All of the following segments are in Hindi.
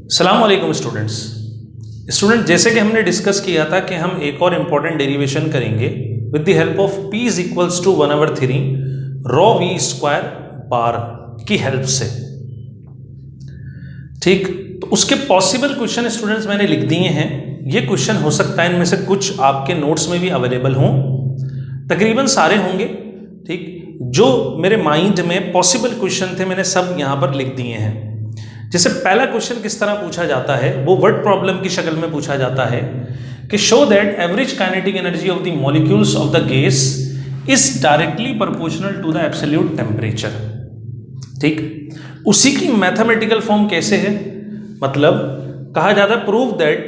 अस्सलाम वालेकुम स्टूडेंट, जैसे कि हमने डिस्कस किया था कि हम एक और इम्पॉर्टेंट डेरिवेशन करेंगे with the help of p is equals to 1/3 rho v square bar की हेल्प से। ठीक, तो उसके पॉसिबल क्वेश्चन स्टूडेंट्स मैंने लिख दिए हैं। ये क्वेश्चन हो सकता है इनमें से कुछ आपके नोट्स में भी अवेलेबल हों, तकरीबन सारे होंगे। ठीक, जो मेरे माइंड में पॉसिबल क्वेश्चन थे मैंने सब यहाँ पर लिख दिए हैं। जैसे पहला क्वेश्चन किस तरह पूछा जाता है, वो वर्ड प्रॉब्लम की शक्ल में पूछा जाता है कि show that average kinetic energy of the molecules of the gas is directly proportional to the absolute temperature. ठीक, उसी की मैथमेटिकल फॉर्म कैसे है, मतलब कहा जाता है prove that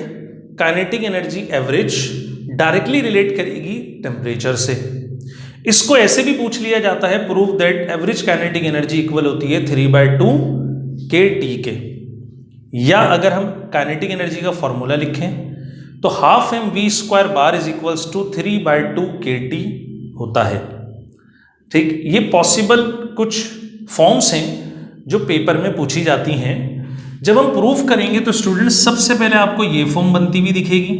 kinetic energy average directly relate करेगी टेम्परेचर से। इसको ऐसे भी पूछ लिया जाता है prove that average kinetic energy equal होती है 3/2 kT के, या अगर हम काइनेटिक एनर्जी का फॉर्मूला लिखें तो half mv square bar is equals to 3/2 kT होता है। ठीक, ये पॉसिबल कुछ फॉर्म्स हैं जो पेपर में पूछी जाती हैं। जब हम प्रूफ करेंगे तो स्टूडेंट सबसे पहले आपको ये फॉर्म बनती हुई दिखेगी,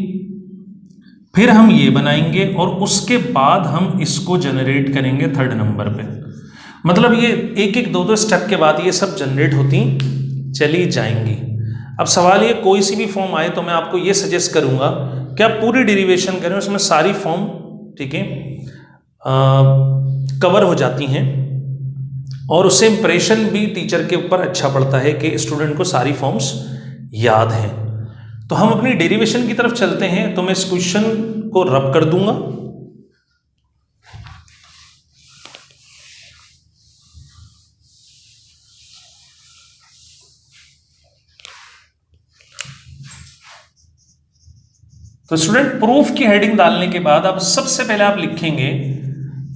फिर हम ये बनाएंगे और उसके बाद हम इसको जनरेट करेंगे थर्ड नंबर पे। मतलब ये एक एक दो स्टेप के बाद ये सब जनरेट होती चली जाएंगी। अब सवाल ये कोई सी भी फॉर्म आए तो मैं आपको ये सजेस्ट करूंगा कि आप पूरी डेरिवेशन करें, उसमें सारी फॉर्म ठीक है कवर हो जाती हैं और उससे इंप्रेशन भी टीचर के ऊपर अच्छा पड़ता है कि स्टूडेंट को सारी फॉर्म्स याद हैं। तो हम अपनी डेरिवेशन की तरफ चलते हैं। तो मैं इस क्वेश्चन को रब कर दूंगा। तो स्टूडेंट प्रूफ की हेडिंग डालने के बाद अब सबसे पहले आप लिखेंगे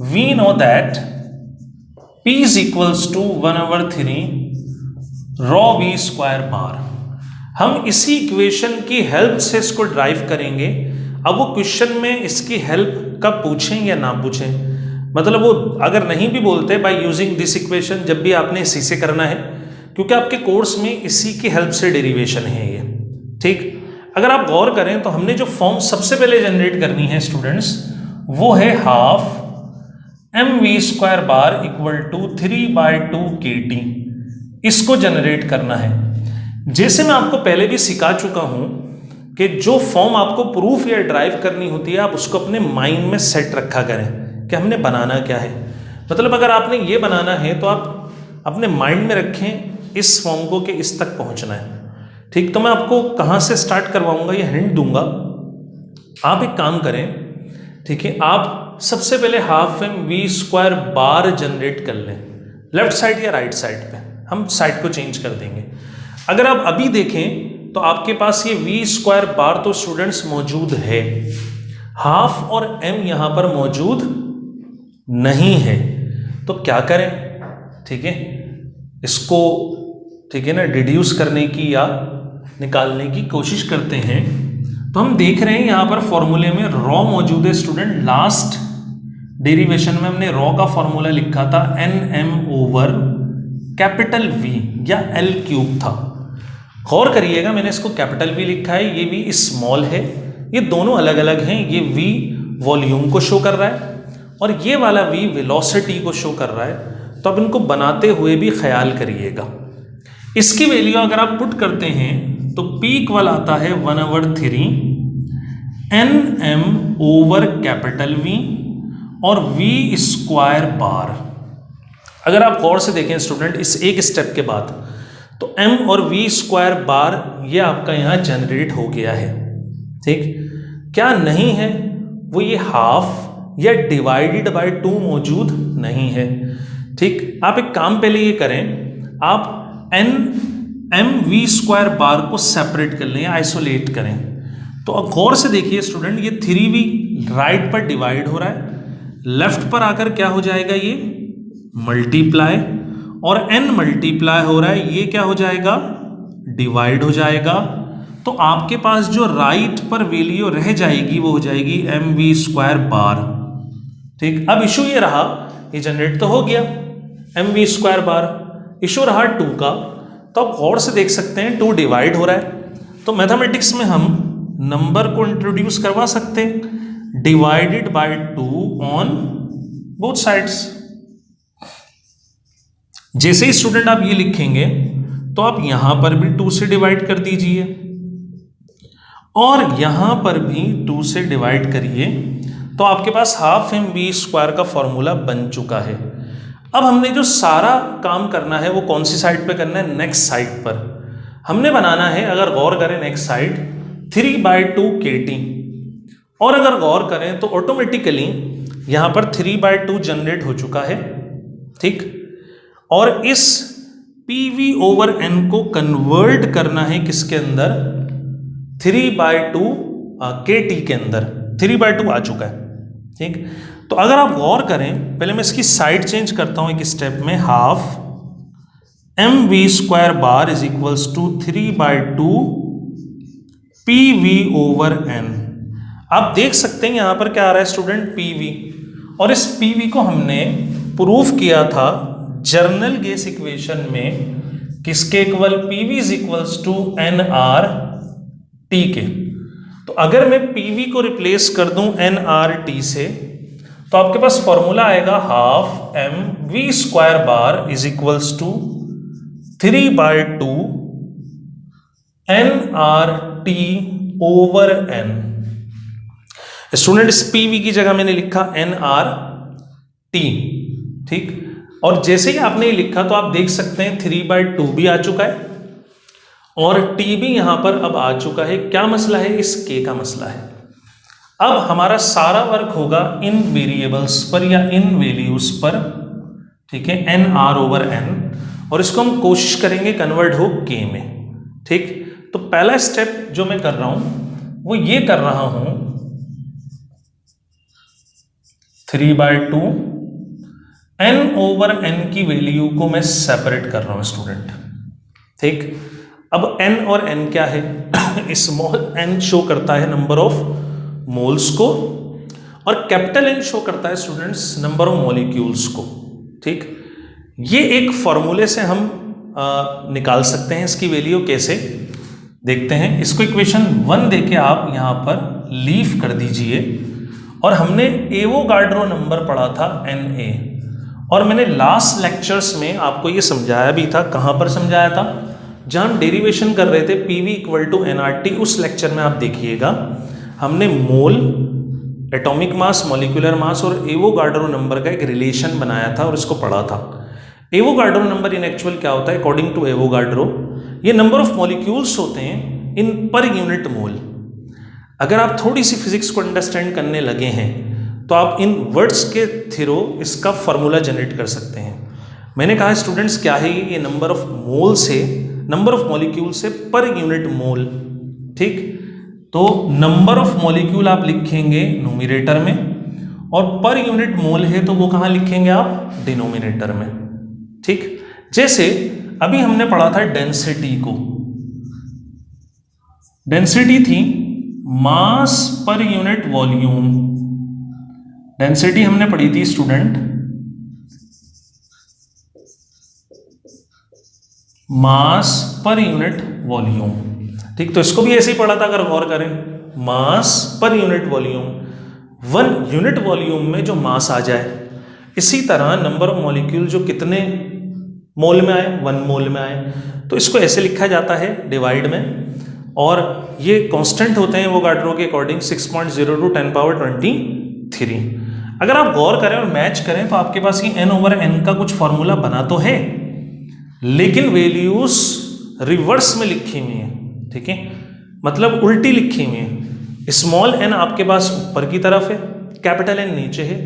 we know that p is equals to 1/3 rho v square bar. हम इसी इक्वेशन की हेल्प से इसको ड्राइव करेंगे। अब वो क्वेश्चन में इसकी हेल्प कब पूछें या ना पूछें, मतलब वो अगर नहीं भी बोलते बाय यूजिंग दिस इक्वेशन, जब भी आपने इसी से करना है, क्योंकि आपके कोर्स में इसी की हेल्प से डेरिवेशन है ये। ठीक, अगर आप गौर करें तो हमने जो फॉर्म सबसे पहले जनरेट करनी है स्टूडेंट्स, वो है half mv square bar equal to 3/2 kT। इसको जनरेट करना है। जैसे मैं आपको पहले भी सिखा चुका हूं कि जो फॉर्म आपको प्रूफ या ड्राइव करनी होती है आप उसको अपने माइंड में सेट रखा करें कि हमने बनाना क्या है। मतलब अगर आपने ये बनाना है तो आप अपने माइंड में रखें इस फॉर्म को कि इस तक पहुंचना है। ठीक, तो मैं आपको कहाँ से स्टार्ट करवाऊंगा ये हिंट दूंगा। आप एक काम करें, ठीक है, आप सबसे पहले हाफ mv स्क्वायर बार जनरेट कर लें, लेफ्ट साइड या राइट साइड पे। हम साइड को चेंज कर देंगे। अगर आप अभी देखें तो आपके पास ये v स्क्वायर बार तो स्टूडेंट्स मौजूद है, हाफ और m यहां पर मौजूद नहीं है। तो क्या करें, ठीक है, इसको ठीक है ना डिड्यूस करने की या निकालने की कोशिश करते हैं। तो हम देख रहे हैं यहां पर फॉर्मूले में रॉ मौजूद है स्टूडेंट। लास्ट डेरिवेशन में हमने रॉ का फॉर्मूला लिखा था NM/कैपिटल V या L³ था। गौर करिएगा मैंने इसको कैपिटल V लिखा है, ये V स्मॉल है, ये दोनों अलग अलग हैं। ये V वॉल्यूम को शो कर रहा है और ये वाला V वेलोसिटी को शो कर रहा है। तो अब इनको बनाते हुए भी ख्याल करिएगा। इसकी वैल्यू अगर आप पुट करते हैं तो P इक्वल आता है 1/3 NM/कैपिटल V और V स्क्वायर बार। अगर आप गौर से देखें स्टूडेंट इस एक स्टेप के बाद तो M और V स्क्वायर बार ये आपका यहाँ जनरेट हो गया है। ठीक, क्या नहीं है वो ये हाफ या डिवाइडेड बाय 2 मौजूद नहीं है। ठीक, आप एक काम पहले ये करें, आप mv स्क्वायर बार को सेपरेट कर लें, आइसोलेट करें। तो अब गौर से देखिए स्टूडेंट ये 3v राइट पर डिवाइड हो रहा है, लेफ्ट पर आकर क्या हो जाएगा ये मल्टीप्लाई, और n मल्टीप्लाई हो रहा है, ये क्या हो जाएगा डिवाइड हो जाएगा। तो आपके पास जो राइट पर वैल्यू रह जाएगी वो हो जाएगी mv स्क्वायर बार। ठीक, अब इशू ये रहा, ये जनरेट तो हो गया mv स्क्वायर बार, इशू रहा 2 का तो आप गौर से देख सकते हैं 2 डिवाइड हो रहा है। तो मैथमेटिक्स में हम नंबर को इंट्रोड्यूस करवा सकते हैं, divided by 2 on both sides. जैसे ही स्टूडेंट आप ये लिखेंगे तो आप यहां पर भी 2 से डिवाइड कर दीजिए और यहां पर भी 2 से डिवाइड करिए, तो आपके पास हाफ mv² का फॉर्मूला बन चुका है। अब हमने जो सारा काम करना है वो कौन सी साइड पे करना है, नेक्स्ट साइड पर हमने बनाना है। अगर गौर करें नेक्स्ट साइड 3/2 kT, और अगर गौर करें तो ऑटोमेटिकली यहां पर 3/2 जनरेट हो चुका है, ठीक। और इस PV/N को कन्वर्ट करना है किसके अंदर, 3/2 kT के अंदर। 3/2 आ चुका है, ठीक। तो अगर आप गौर करें, पहले मैं इसकी साइड चेंज करता हूं एक स्टेप में, half mv² bar is equals to 3/2 PV/N। आप देख सकते हैं यहां पर क्या आ रहा है स्टूडेंट, PV, और इस PV को हमने प्रूफ किया था जर्नल गैस इक्वेशन में, किसके equal, PV is equals to nRT के। तो अगर मैं PV को रिप्लेस कर दूं nRT से, तो आपके पास फॉर्मूला आएगा half mv² bar is equals to 3/2 nRT/N। Student इस PV की जगह मैंने लिखा nRT, ठीक। और जैसे ही आपने ये लिखा तो आप देख सकते हैं 3/2 भी आ चुका है और T भी यहां पर अब आ चुका है। क्या मसला है, इस K का मसला है। अब हमारा सारा वर्क होगा इन वेरिएबल्स पर या इन वैल्यूज पर, ठीक है, nR/N, और इसको हम कोशिश करेंगे कन्वर्ट हो K में, ठीक। तो पहला स्टेप जो मैं कर रहा हूं वो ये कर रहा हूं, 3/2 n/n की वैल्यू को मैं सेपरेट कर रहा हूं स्टूडेंट, ठीक। अब n और n क्या है, स्मॉल n शो करता है नंबर ऑफ मोल्स को और कैपिटल N शो करता है स्टूडेंट्स नंबर ऑफ मॉलिक्यूल्स को, ठीक। ये एक फॉर्मूले से हम निकाल सकते हैं इसकी वैल्यू। कैसे देखते हैं, इसको इक्वेशन 1 देके आप यहां पर लीव कर दीजिए। और हमने एवोगाड्रो नंबर पढ़ा था Na, और मैंने लास्ट लेक्चर्स में आपको ये समझाया भी था। कहां पर समझाया था, जहां हम डेरिवेशन कर रहे थे PV = nRT, उस लेक्चर में आप देखिएगा हमने मोल, एटॉमिक मास, मॉलिक्यूलर मास और एवोगाड्रो नंबर का एक रिलेशन बनाया था और इसको पढ़ा था। एवोगाड्रो नंबर इन एक्चुअल क्या होता है, अकॉर्डिंग टू एवोगाड्रो ये नंबर ऑफ मॉलिक्यूल्स होते हैं इन पर यूनिट मोल। अगर आप थोड़ी सी फिजिक्स को अंडरस्टैंड करने लगे हैं तो आप इन वर्ड्स के थ्रू इसका फॉर्मूला जनरेट कर सकते हैं। मैंने कहा स्टूडेंट्स क्या है ये, नंबर ऑफ मोल से, नंबर ऑफ मॉलिक्यूल से पर यूनिट मोल, ठीक। तो नंबर ऑफ मॉलिक्यूल आप लिखेंगे न्यूमरेटर में और पर यूनिट मोल है तो वो कहां लिखेंगे आप, डिनोमिनेटर में, ठीक। जैसे अभी हमने पढ़ा था डेंसिटी को, डेंसिटी थी मास पर यूनिट वॉल्यूम। डेंसिटी हमने पढ़ी थी स्टूडेंट मास पर यूनिट वॉल्यूम, ठीक। तो इसको भी ऐसे ही पढ़ा था, अगर गौर करें, मास per unit volume, 1 unit volume में जो मास आ जाए। इसी तरह नंबर ऑफ मॉलिक्यूल जो कितने मोल में आए, 1 मोल में आए, तो इसको ऐसे लिखा जाता है डिवाइड में, और ये कांस्टेंट होते हैं एवोगाड्रो के अकॉर्डिंग 6.02 10⁻23। अगर आप गौर करें और मैच करें तो आपके पास ये n/n का कुछ फॉर्मूला बना तो है, लेकिन वैल्यूज रिवर्स में लिखी हुई है, ठीक है, मतलब उल्टी लिखी हुई है। स्मॉल n आपके पास ऊपर की तरफ है, कैपिटल N नीचे है,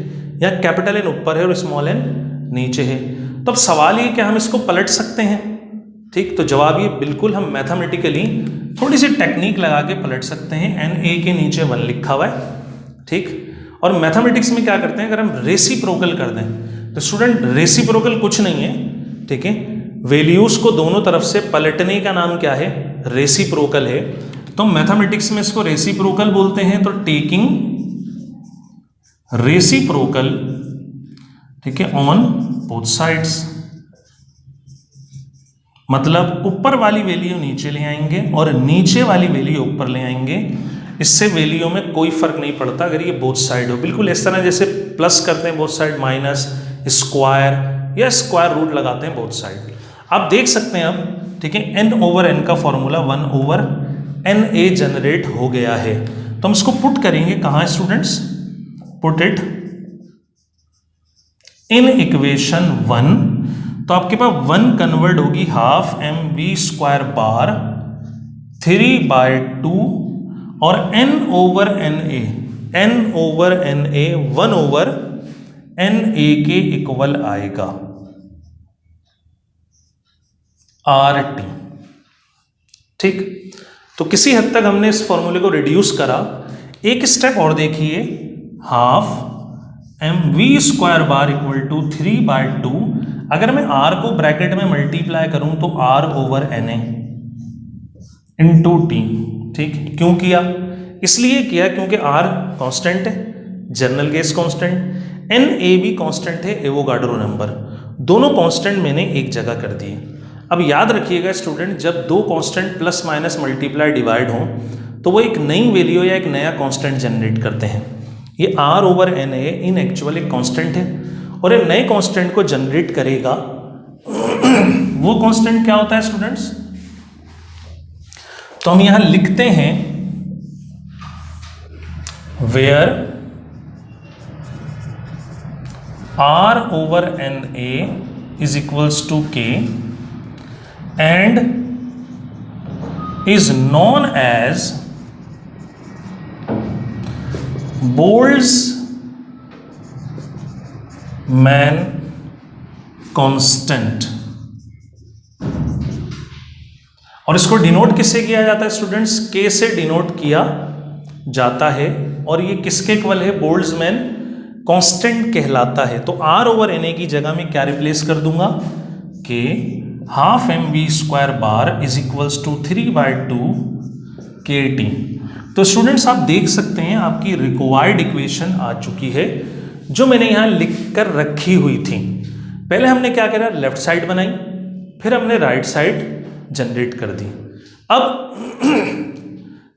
या कैपिटल N ऊपर है और स्मॉल n नीचे है। तो अब सवाल ये क्या हम इसको पलट सकते हैं, ठीक। तो जवाब ये बिल्कुल हम मैथमेटिकली थोड़ी सी टेक्निक लगा के पलट सकते हैं। Na के नीचे 1 लिखा हुआ है, ठीक। और मैथमेटिक्स में क्या करते हैं, अगर हम रेसिप्रोकल कर दें तो स्टूडेंट रेसिप्रोकल कुछ नहीं है, ठीक है, वैल्यूज को दोनों तरफ से पलटने का नाम क्या है, रेसिप्रोकल है। तो मैथमेटिक्स में इसको रेसिप्रोकल बोलते हैं। तो टेकिंग रेसिप्रोकल, ठीक है, ऑन बोथ साइड्स। मतलब ऊपर वाली वैल्यू नीचे ले आएंगे और नीचे वाली वैल्यू ऊपर ले आएंगे, इससे वैल्यू में कोई फर्क नहीं पड़ता अगर ये बोथ साइड हो। बिल्कुल इस तरह जैसे प्लस करते हैं बोथ साइड, माइनस, स्क्वायर या स्क्वायर रूट लगाते हैं बोथ साइड। आप देख सकते हैं अब, ठीक है, n ओवर n का फॉर्मूला 1 ओवर na जनरेट हो गया है। तो हम इसको पुट करेंगे कहाँ students, put it in equation 1। तो आपके पास 1 कन्वर्ट होगी half m v square bar 3/2 और n over na, n over na 1 over na के इक्वल आएगा RT। ठीक, तो किसी हद तक हमने इस फॉर्मूले को रिड्यूस करा। एक स्टेप और देखिए, half m v square bar equal to 3/2। अगर मैं r को ब्रैकेट में मल्टीप्लाई करूं तो r over na into T. ठीक, क्यों किया? इसलिए किया क्योंकि r कांस्टेंट है, जनरल गैस कांस्टेंट, na भी कांस्टेंट है, एवोगाड्रो नंबर, दोनों कांस्टेंट मैंने एक जगह कर दिए। अब याद रखिएगा स्टूडेंट, जब दो constant plus minus multiply divide हों तो वो एक नई वैल्यू या एक नया कांस्टेंट जनरेट करते हैं। ये r ओवर na इन एक्चुअल एक कांस्टेंट है और ये नए कांस्टेंट को जनरेट करेगा। वो कांस्टेंट क्या होता है स्टूडेंट्स? तो हम यहां लिखते हैं where r over na is equals to k and is known as Boltzmann constant। और इसको डिनोट किससे किया जाता है स्टूडेंट्स? k से डिनोट किया जाता है और ये किसके इक्वल है? बोल्ट्जमैन कांस्टेंट कहलाता है। तो r ओवर na की जगह में क्या रिप्लेस कर दूंगा? k half m v square bar is equals to 3/2 KT। तो स्टूडेंट्स आप देख सकते हैं आपकी रिक्वायर्ड इक्वेशन आ चुकी है जो मैंने यहाँ लिख कर रखी हुई थी। पहले हमने क्या करा? लेफ्ट साइड बनाई, फिर हमने राइट साइड जनरेट कर दी। अब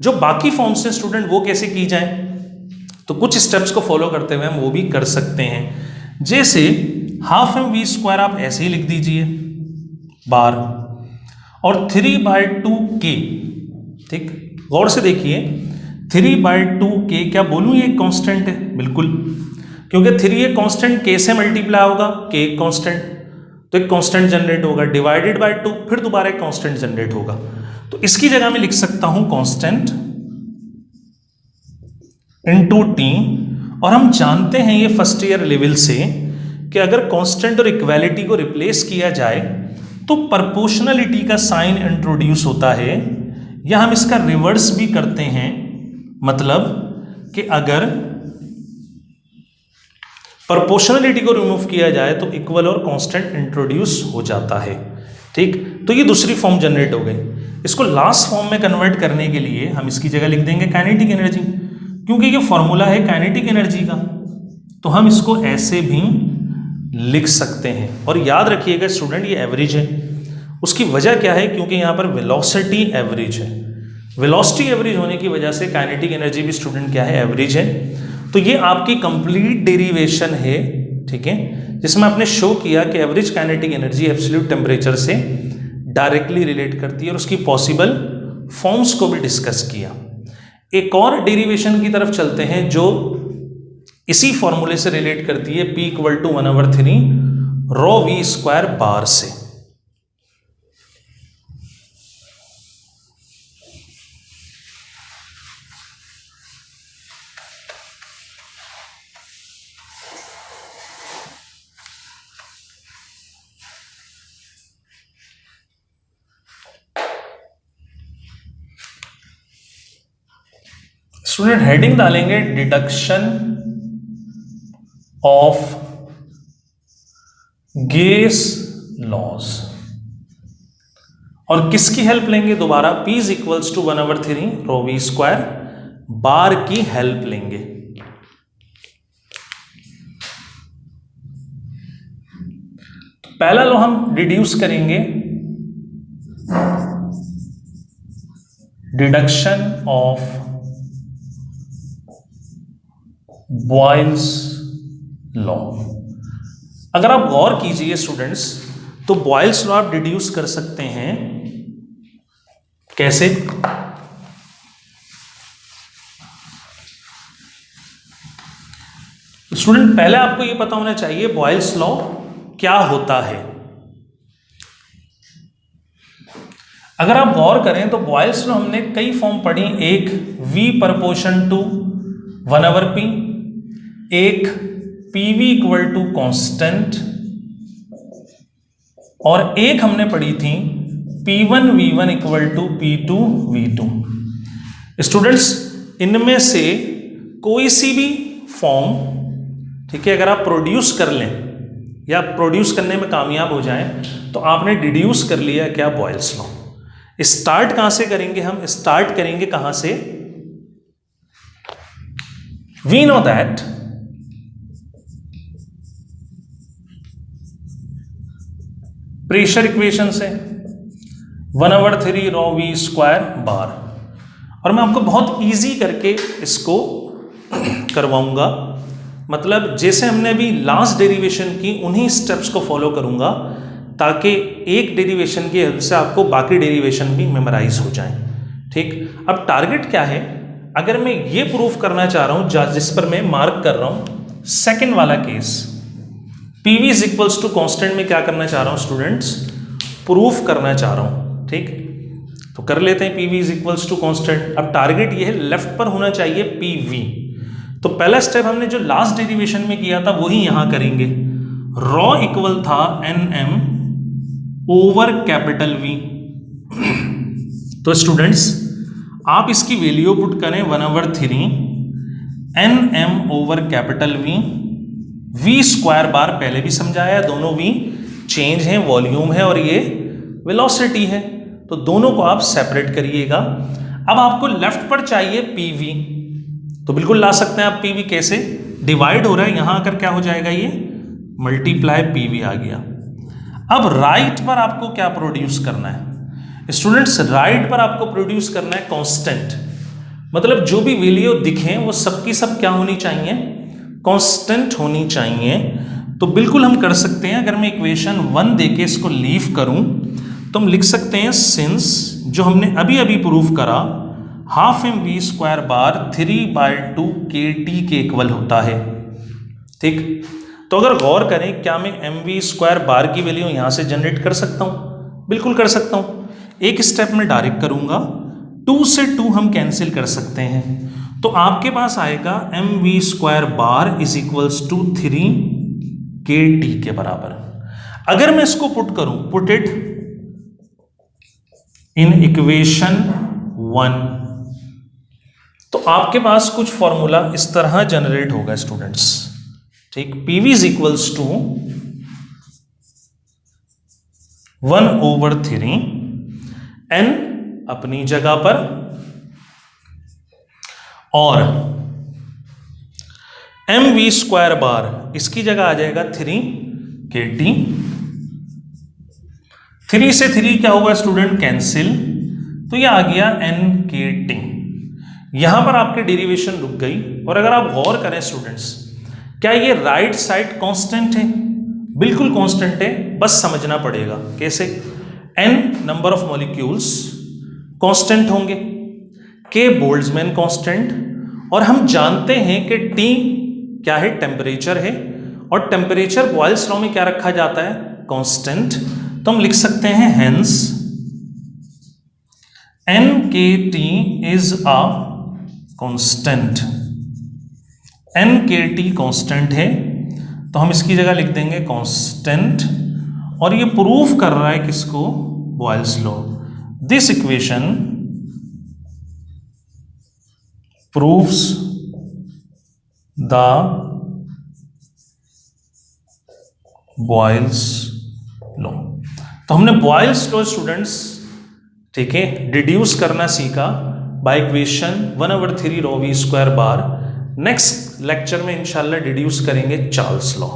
जो बाकी फॉर्म्स हैं स्टूडेंट वो कैसे की जाए? तो कुछ स्टेप्स को फॉलो करते हुए हम वो भी कर सकते हैं। जैसे हाफ एम वी स्क्वायर आप ऐसे ही लिख दीजिए बार और 3/2 k। ठीक, गौर से देखिए 3/2 k, क्या बोलूं ये कांस्टेंट है? बिल्कुल, क्योंकि 3 एक कांस्टेंट k से मल्टीप्लाई होगा, k एक कांस्टेंट, तो एक कांस्टेंट जनरेट होगा, डिवाइडेड बाय 2 फिर दोबारा एक कांस्टेंट जनरेट होगा। तो इसकी जगह में लिख सकता हूं कांस्टेंट इनटू t। और हम जानते हैं ये फर्स्ट ईयर लेवल से कि अगर कांस्टेंट और इक्वालिटी को रिप्लेस किया जाए तो प्रोपोर्शनलिटी का साइन इंट्रोड्यूस होता है, या हम इसका रिवर्स भी करते हैं, मतलब कि अगर प्रोपोर्शनलिटी को रिमूव किया जाए तो इक्वल और कांस्टेंट इंट्रोड्यूस हो जाता है। ठीक, तो ये दूसरी फॉर्म जनरेट हो गई। इसको लास्ट फॉर्म में कन्वर्ट करने के लिए हम इसकी जगह लिख देंगे काइनेटिक एनर्जी, क्योंकि ये फॉर्मूला है काइनेटिक एनर्जी का, तो हम इसको ऐसे भी लिख सकते हैं। और याद रखिएगा स्टूडेंट ये एवरेज है। उसकी वजह क्या है? क्योंकि यहाँ पर वेलोसिटी एवरेज है। वेलोसिटी एवरेज होने की वजह से काइनेटिक एनर्जी भी स्टूडेंट क्या है? एवरेज है। तो ये आपकी कंप्लीट डेरिवेशन है, ठीक है, जिसमें आपने शो किया कि average kinetic energy absolute temperature से डायरेक्टली रिलेट करती है और उसकी पॉसिबल फॉर्म्स को भी डिस्कस किया। एक और डेरिवेशन की तरफ चलते हैं जो इसी फॉर्मूले से रिलेट करती है, P equal to 1/3 ρ v square bar से। स्टूडेंट हेडिंग डालेंगे डिडक्शन ऑफ गैस लॉज, और किसकी हेल्प लेंगे? दोबारा P is equals to 1/3 ρ v square bar की हेल्प लेंगे। पहला लॉ हम रिड्यूस करेंगे डिडक्शन ऑफ बॉयल्स लॉ। अगर आप गौर कीजिए स्टूडेंट्स, तो बॉयल्स लॉ आप डिड्यूस कर सकते हैं कैसे? स्टूडेंट पहले आपको यह पता होना चाहिए बॉयल्स लॉ क्या होता है। अगर आप गौर करें तो बॉयल्स लॉ हमने कई फॉर्म पढ़ी, एक V प्रपोर्शन टू 1/p, एक PV इक्वल टू कांस्टेंट, और एक हमने पढ़ी थी P1V1 equal to P2V2। Students इनमें से कोई सी भी फॉर्म, ठीक है, अगर आप प्रोड्यूस कर लें या प्रोड्यूस करने में कामयाब हो जाएं तो आपने डिड्यूस कर लिया क्या? Boyle's law. स्टार्ट कहां से करेंगे? हम स्टार्ट करेंगे कहां से? We know that pressure equation से 1/3 rho v स्क्वायर बार, और मैं आपको बहुत इजी करके इसको करवाऊंगा, मतलब जैसे हमने अभी लास्ट डेरिवेशन की उन्हीं स्टेप्स को फॉलो करूंगा ताकि एक डेरिवेशन की हेल्प से आपको बाकी डेरिवेशन भी मेमोराइज हो जाए। ठीक, अब टारगेट क्या है? अगर मैं ये प्रूफ करना चाह रहा हूं जिस पर मैं मार्क कर रहा हूं, सेकेंड वाला case PV is equals to constant में क्या करना चाह रहा हूं स्टूडेंट्स? प्रूफ करना चाह रहा हूं। ठीक, तो कर लेते हैं PV is equals to constant. अब टारगेट ये है लेफ्ट पर होना चाहिए PV, तो पहला स्टेप हमने जो लास्ट डेरिवेशन में किया था वही यहां करेंगे। रॉ इक्वल था NM ओवर कैपिटल V। तो स्टूडेंट्स आप इसकी वैल्यू पुट करें 1/3 NM over capital V square बार, पहले भी समझाया, दोनों V चेंज है, वॉल्यूम है और ये वेलोसिटी है, तो दोनों को आप सेपरेट करिएगा। अब आपको लेफ्ट पर चाहिए PV, तो बिल्कुल ला सकते हैं आप PV। कैसे? डिवाइड हो रहा है, यहां आकर क्या हो जाएगा? ये मल्टीप्लाई PV आ गया। अब राइट पर आपको क्या प्रोड्यूस करना है स्टूडेंट्स? राइट पर आपको प्रोड्यूस करना है कांस्टेंट, मतलब जो भी वैल्यू दिखे वो सबकी सब क्या होनी चाहिए? कांस्टेंट होनी चाहिए। तो बिल्कुल हम कर सकते हैं, अगर मैं इक्वेशन 1 देके इसको लीव करूं तो हम लिख सकते हैं सिंस जो हमने अभी अभी प्रूफ करा half mv square bar 3/2 kT के इक्वल होता है। ठीक, तो अगर गौर करें क्या मैं mv स्क्वायर बार की वैल्यू यहां से जनरेट कर सकता हूं? बिल्कुल कर सकता हूं। एक स्टेप में डायरेक्ट करूंगा, 2 से 2 हम कैंसिल कर सकते हैं, तो आपके पास आएगा mv square bar is equals to 3 kT के बराबर। अगर मैं इसको पुट करूं, पुट इट इन इक्वेशन 1, तो आपके पास कुछ फॉर्मूला इस तरह जनरेट होगा स्टूडेंट्स। ठीक, PV is equals to 1/3 N अपनी जगह पर और mv स्क्वायर बार इसकी जगह आ जाएगा 3 kT। 3 से 3 क्या होगा स्टूडेंट? कैंसिल, तो ये आ गया NKT। यहां पर आपकी डेरिवेशन रुक गई। और अगर आप गौर करें स्टूडेंट्स, क्या ये राइट साइड कांस्टेंट है? बिल्कुल कांस्टेंट है, बस समझना पड़ेगा कैसे। N number of molecules constant होंगे, K बोल्ट्जमैन कांस्टेंट, और हम जानते हैं कि T क्या है? टेम्परेचर है, और टेम्परेचर बॉयल्स लॉ में क्या रखा जाता है? कांस्टेंट। तो हम लिख सकते हैं hence NKT is a constant. NKT constant है, तो हम इसकी जगह लिख देंगे कांस्टेंट, और ये प्रूफ कर रहा है किसको? Boyle's law. This equation proves the Boyle's law. तो हमने बॉयल्स लॉ स्टूडेंट्स, ठीक है, डिड्यूस करना सीखा by equation 1/3 rho v square bar. Next lecture में इंशाल्लाह डिड्यूस करेंगे चार्ल्स लॉ।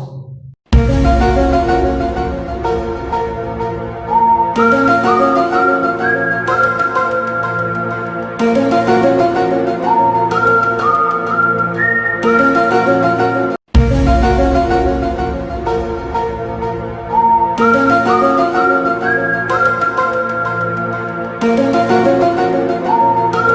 बाय।